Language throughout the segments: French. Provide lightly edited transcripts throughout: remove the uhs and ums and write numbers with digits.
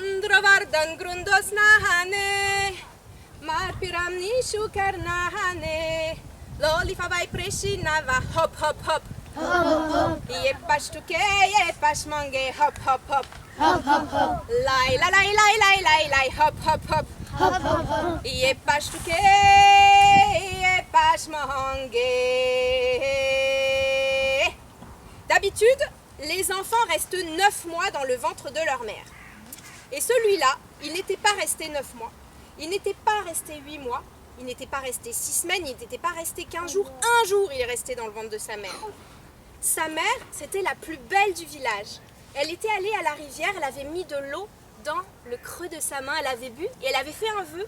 Androvardan grundosnahane, marpiramni shukarnahane, lolifabai preshinava, hop hop hop. Yepash tuke, yepash mange, hop hop hop. Lai la lai lai lai lai lai, hop hop hop. Yepash tuke, yepash mange. D'habitude, les enfants restent 9 mois dans le ventre de leur mère. Et celui-là, il n'était pas resté 9 mois, il n'était pas resté 8 mois, il n'était pas resté 6 semaines, il n'était pas resté 15 jours. Un jour, il est resté dans le ventre de sa mère. Sa mère, c'était la plus belle du village. Elle était allée à la rivière, elle avait mis de l'eau dans le creux de sa main, elle avait bu et elle avait fait un vœu.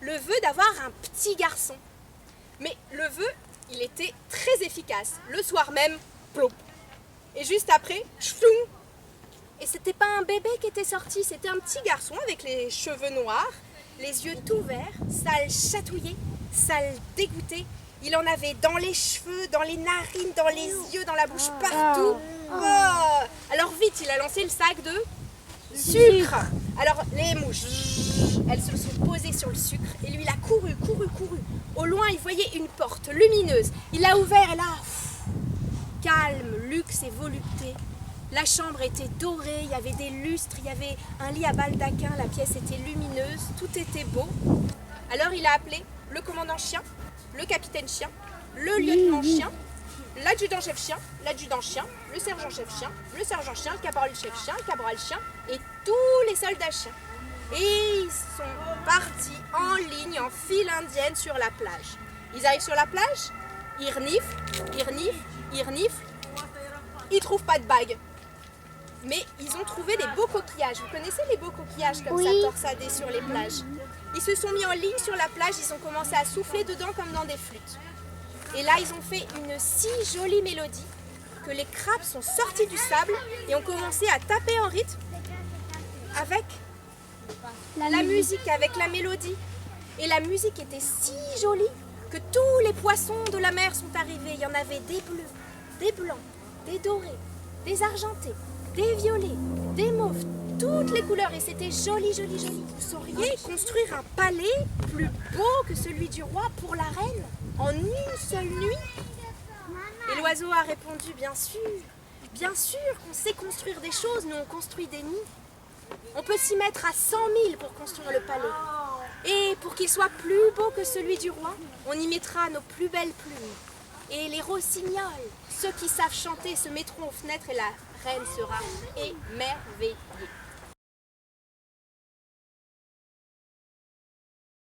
Le vœu d'avoir un petit garçon. Mais le vœu, il était très efficace. Le soir même, plop. Et juste après, ch'toum. Et c'était pas un bébé qui était sorti, c'était un petit garçon avec les cheveux noirs, les yeux tout verts, ça le chatouillait, ça le dégoûtait. Il en avait dans les cheveux, dans les narines, dans les yeux, dans la bouche, partout. Oh. Alors vite, il a lancé le sac de sucre. Alors les mouches, elles se sont posées sur le sucre et lui il a couru. Au loin, il voyait une porte lumineuse. Il l'a ouvert et là, calme, luxe et volupté. La chambre était dorée, il y avait des lustres, il y avait un lit à baldaquin, la pièce était lumineuse, tout était beau. Alors il a appelé le commandant chien, le capitaine chien, le lieutenant-chien, l'adjudant-chef chien, l'adjudant-chien, le sergent-chef-chien, le sergent-chien, le caporal-chef-chien, le caporal-chien et tous les soldats chiens. Et ils sont partis en ligne, en file indienne sur la plage. Ils arrivent sur la plage, ils reniflent, ils ne trouvent pas de bague. Mais ils ont trouvé des beaux coquillages. Vous connaissez les beaux coquillages comme ça, torsadés sur les plages? Ils se sont mis en ligne sur la plage, ils ont commencé à souffler dedans comme dans des flûtes. Et là, ils ont fait une si jolie mélodie que les crabes sont sortis du sable et ont commencé à taper en rythme avec la musique, avec la mélodie. Et la musique était si jolie que tous les poissons de la mer sont arrivés. Il y en avait des bleus, des blancs, des dorés, des argentés, des violets, des mauves, toutes les couleurs et c'était joli. Vous sauriez construire un palais plus beau que celui du roi pour la reine en une seule nuit? Et l'oiseau a répondu, bien sûr qu'on sait construire des choses, nous on construit des nids. On peut s'y mettre à 100 000 pour construire le palais. Et pour qu'il soit plus beau que celui du roi, on y mettra nos plus belles plumes. Et les rossignols, ceux qui savent chanter, se mettront aux fenêtres et la reine sera émerveillée.